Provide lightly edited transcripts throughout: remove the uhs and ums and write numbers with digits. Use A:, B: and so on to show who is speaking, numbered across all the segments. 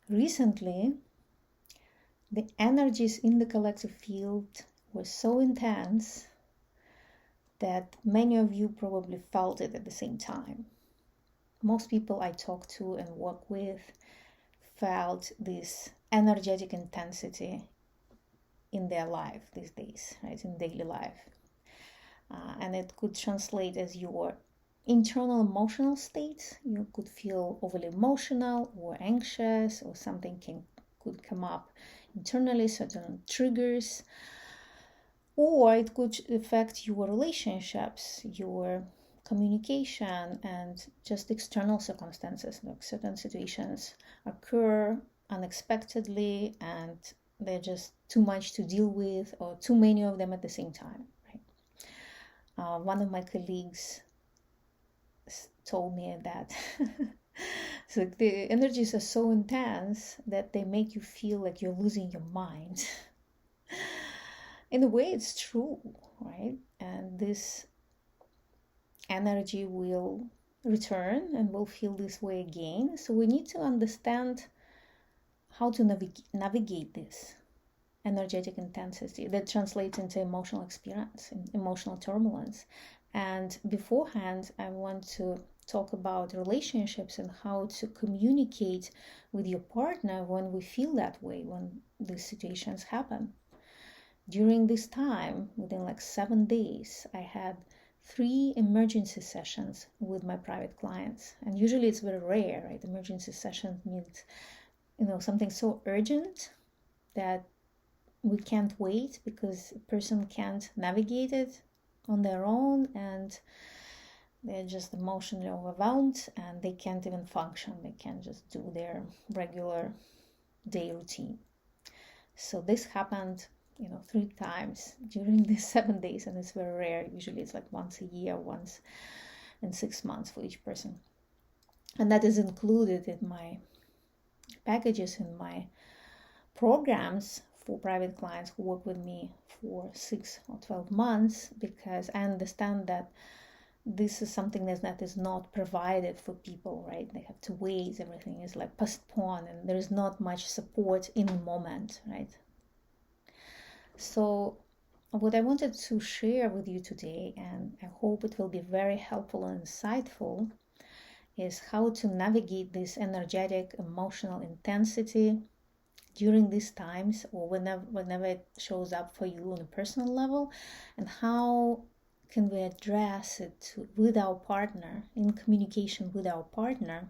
A: recently, the energies in the collective field were so intense that many of you probably felt it at the same time. Most people I talk to and work with felt this energetic intensity in their life these days, right, in daily life. And it could translate as your internal emotional state. You could feel overly emotional or anxious, or something could come up internally, certain triggers. Or it could affect your relationships, your communication, and just external circumstances. Like certain situations occur unexpectedly and they're just too much to deal with, or too many of them at the same time. Right? One of my colleagues told me that so the energies are so intense that they make you feel like you're losing your mind. In a way, it's true, right? And this energy will return and we'll feel this way again. So we need to understand how to navigate this energetic intensity that translates into emotional experience, emotional turbulence. And beforehand, I want to talk about relationships and how to communicate with your partner when we feel that way, when these situations happen. During this time, within like 7 days, I had 3 emergency sessions with my private clients. And usually it's very rare, right? Emergency sessions means, something so urgent that we can't wait because a person can't navigate it on their own and they're just emotionally overwhelmed and they can't even function. They can't just do their regular day routine. So this happened 3 times during these 7 days, and it's very rare. Usually it's like once a year, once in 6 months for each person. And that is included in my packages, in my programs for private clients who work with me for 6 or 12 months, because I understand that this is something that is not provided for people, right? They have to wait, everything is like postponed, and there is not much support in the moment, right? So what I wanted to share with you today, and I hope it will be very helpful and insightful, is how to navigate this energetic emotional intensity during these times, or whenever it shows up for you on a personal level, and how can we address it with our partner, in communication with our partner,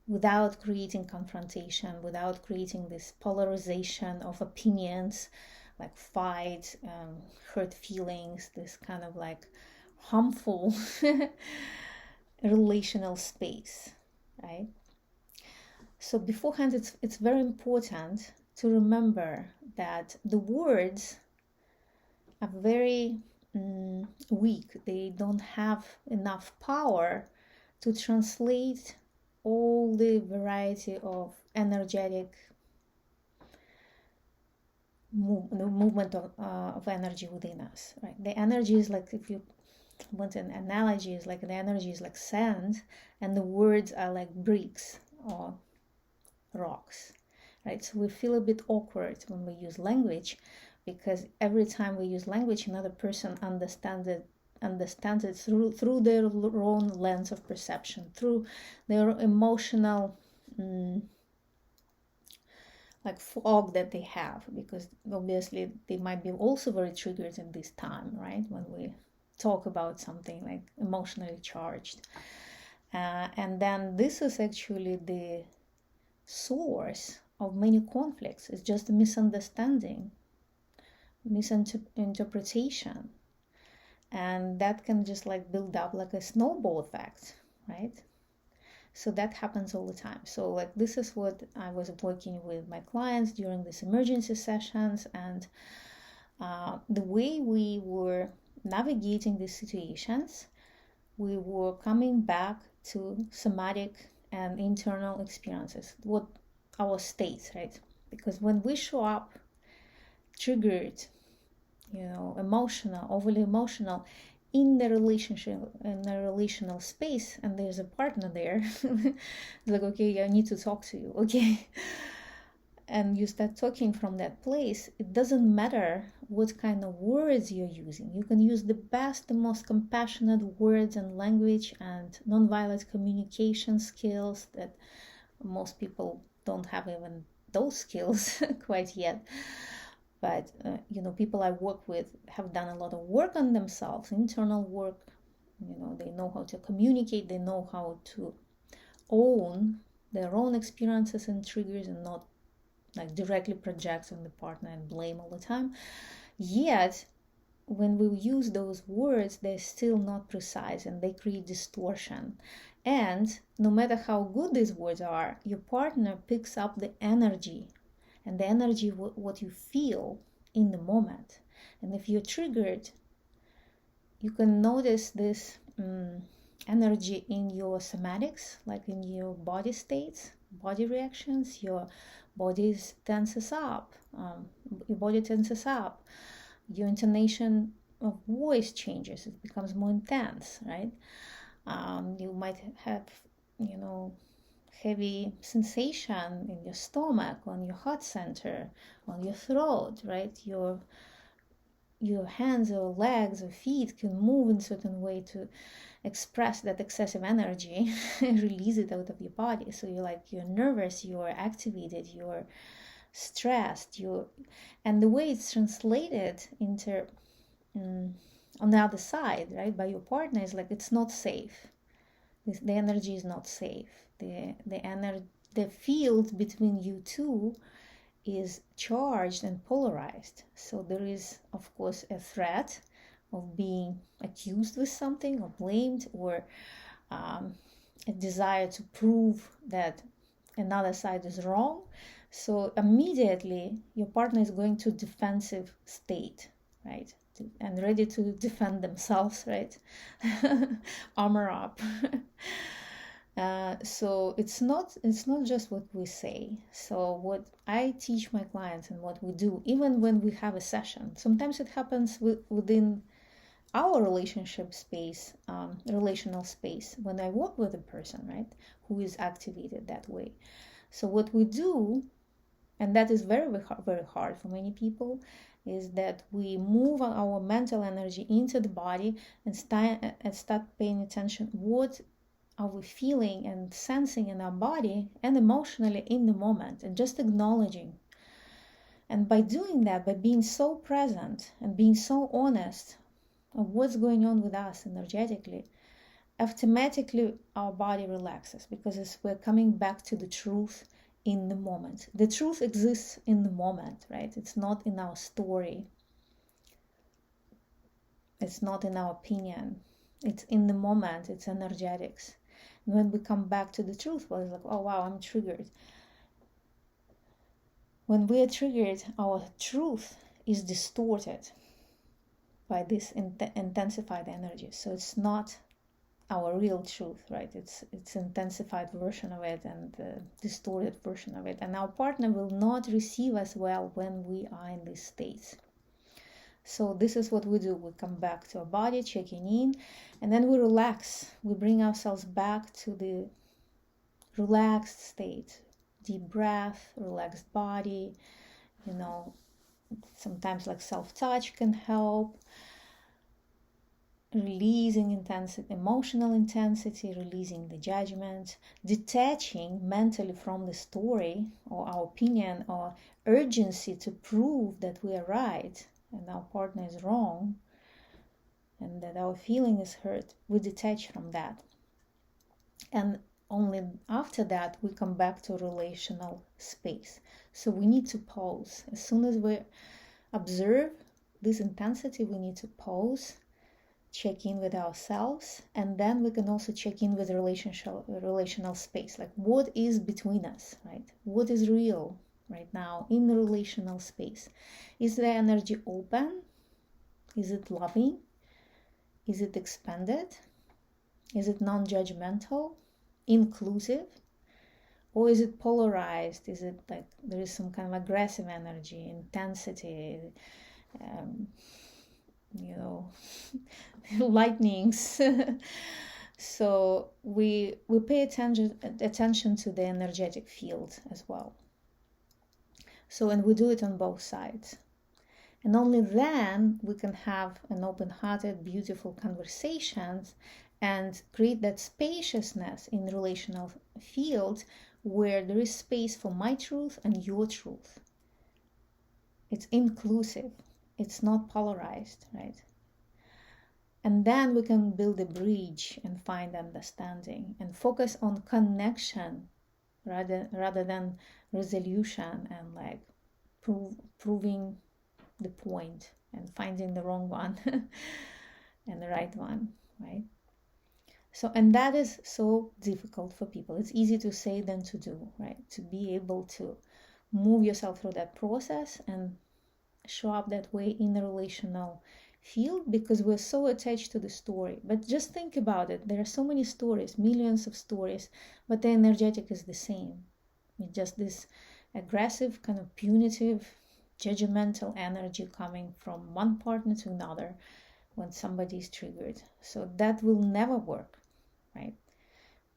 A: without creating confrontation, without creating this polarization of opinions, like fight, hurt feelings, this kind of like harmful relational space, right? So beforehand, it's very important to remember that the words are very weak. They don't have enough power to translate all the variety of energetic movement of energy within us, right? The energy is like, if you want an analogy, is like the energy is like sand and the words are like bricks or rocks, right? So we feel a bit awkward when we use language, because every time we use language, another person understands it through their own lens of perception, through their emotional like fog that they have, because obviously they might be also very triggered in this time, right, when we talk about something like emotionally charged. And then this is actually the source of many conflicts. It's just a misunderstanding, misinterpretation, and that can just like build up like a snowball effect, right? So that happens all the time. So like this is what I was working with my clients during these emergency sessions, and the way we were navigating these situations, we were coming back to somatic and internal experiences, what our states, right? Because when we show up triggered, emotional, overly emotional in the relationship, in a relational space, and there's a partner there, it's like, okay, I need to talk to you, okay? And you start talking from that place, it doesn't matter what kind of words you're using. You can use the best, the most compassionate words and language and nonviolent communication skills that most people don't have even those skills quite yet. But people I work with have done a lot of work on themselves, internal work. They know how to communicate, they know how to own their own experiences and triggers and not like directly project on the partner and blame all the time. Yet when we use those words, they're still not precise and they create distortion. And no matter how good these words are, your partner picks up the energy, and the energy what you feel in the moment. And if you're triggered, you can notice this energy in your somatics, like in your body states, body reactions. Your body tenses up, your intonation of voice changes, it becomes more intense, right? You might have heavy sensation in your stomach, on your heart center, on your throat, right? Your hands or legs or feet can move in a certain way to express that excessive energy and release it out of your body. So you're nervous, you're activated, you're stressed, and the way it's translated into on the other side, right, by your partner is like it's not safe. The energy is not safe. The field between you two is charged and polarized. So there is, of course, a threat of being accused with something or blamed, or a desire to prove that another side is wrong. So immediately your partner is going to defensive state, right? And ready to defend themselves, right? Armor up. So it's not just what we say. So what I teach my clients and what we do, even when we have a session, sometimes it happens within our relationship space, relational space, when I work with a person, right, who is activated that way. So what we do, and that is very, very hard for many people, is that we move our mental energy into the body and start paying attention what are we feeling and sensing in our body and emotionally in the moment, and just acknowledging. And by doing that, by being so present and being so honest of what's going on with us energetically, automatically our body relaxes, because we're coming back to the truth in the moment. The truth exists in the moment, right? It's not in our story. It's not in our opinion. It's in the moment. It's energetics. And when we come back to the truth, well, it's like, oh wow, I'm triggered. When we are triggered, our truth is distorted by this intensified energy. So it's not our real truth, right? It's intensified version of it and the distorted version of it. And our partner will not receive us well when we are in these states. So this is what we do. We come back to our body, checking in, and then we relax. We bring ourselves back to the relaxed state. Deep breath, relaxed body. Sometimes like self-touch can help. Releasing intensity, emotional intensity, releasing the judgment, detaching mentally from the story or our opinion or urgency to prove that we are right and our partner is wrong and that our feeling is hurt. We detach from that. And only after that we come back to relational space. So we need to pause. As soon as we observe this intensity, we need to pause, check in with ourselves, and then we can also check in with relational space, like what is between us, right? What is real right now in the relational space? Is the energy open? Is it loving? Is it expanded? Is it non-judgmental, inclusive? Or is it polarized? Is it like there is some kind of aggressive energy, intensity, lightnings. So we pay attention to the energetic field as well. So, and we do it on both sides. And only then we can have an open-hearted, beautiful conversations and create that spaciousness in relational field where there is space for my truth and your truth. It's inclusive. It's not polarized, right? And then we can build a bridge and find understanding and focus on connection rather than resolution and like proving the point and finding the wrong one and the right one, right? So, and that is so difficult for people. It's easy to say than to do, right? To be able to move yourself through that process and show up that way in the relational field, because we're so attached to the story. But just think about it. There are so many stories, millions of stories, but the energetic is the same. It's just this aggressive, kind of punitive, judgmental energy coming from one partner to another when somebody is triggered. So that will never work, right?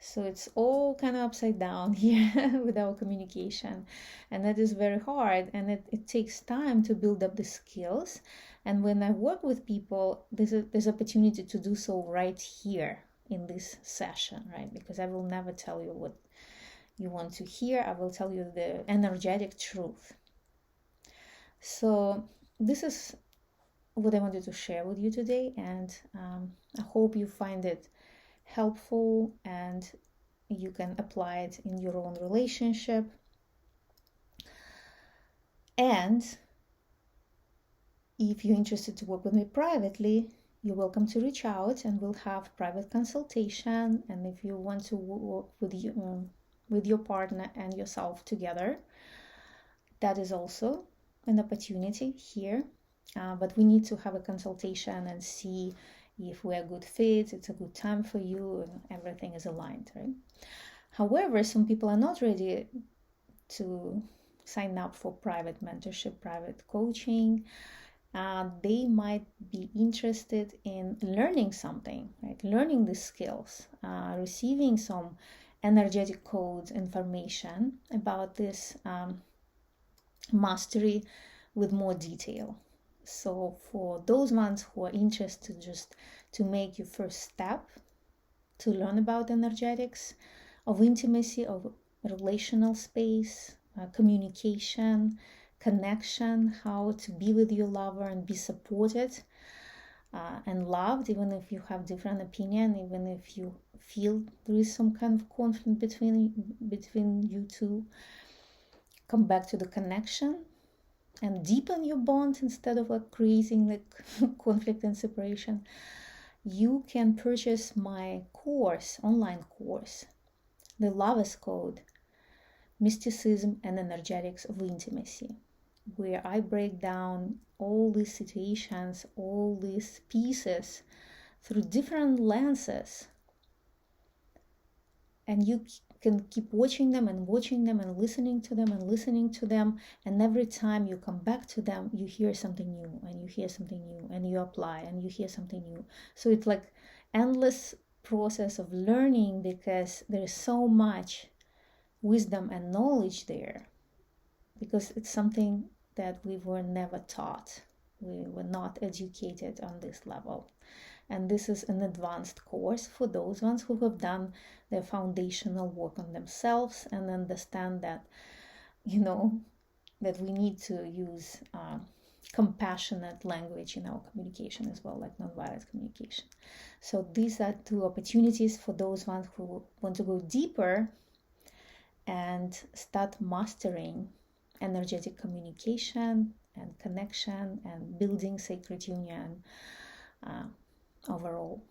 A: So it's all kind of upside down here with our communication, and that is very hard, and it takes time to build up the skills. And when I work with people, there's opportunity to do so right here in this session, right? Because I will never tell you what you want to hear. I will tell you the energetic truth. So this is what I wanted to share with you today, and I hope you find it helpful and you can apply it in your own relationship. And if you're interested to work with me privately, you're welcome to reach out and we'll have private consultation. And if you want to work with your partner and yourself together, that is also an opportunity here. But we need to have a consultation and see if we're a good fit, it's a good time for you, and everything is aligned, right? However, some people are not ready to sign up for private mentorship, private coaching. They might be interested in learning something, right? Learning the skills, receiving some energetic code information about this mastery with more detail. So for those ones who are interested just to make your first step to learn about energetics, of intimacy, of relational space, communication, connection, how to be with your lover and be supported and loved, even if you have different opinion, even if you feel there is some kind of conflict between you two, come back to the connection and deepen your bond instead of creating like conflict and separation. You can purchase my course, online course, The Lover's Code, Mysticism and Energetics of Intimacy, where I break down all these situations, all these pieces through different lenses. And you can keep watching them and listening to them, and every time you come back to them, you hear something new, and you hear something new, and you apply, and you hear something new. So it's like endless process of learning, because there is so much wisdom and knowledge there, because it's something that we were never taught. We were not educated on this level. And this is an advanced course for those ones who have done their foundational work on themselves and understand that, that we need to use compassionate language in our communication as well, like nonviolent communication. So these are two opportunities for those ones who want to go deeper and start mastering energetic communication and connection and building sacred union overall.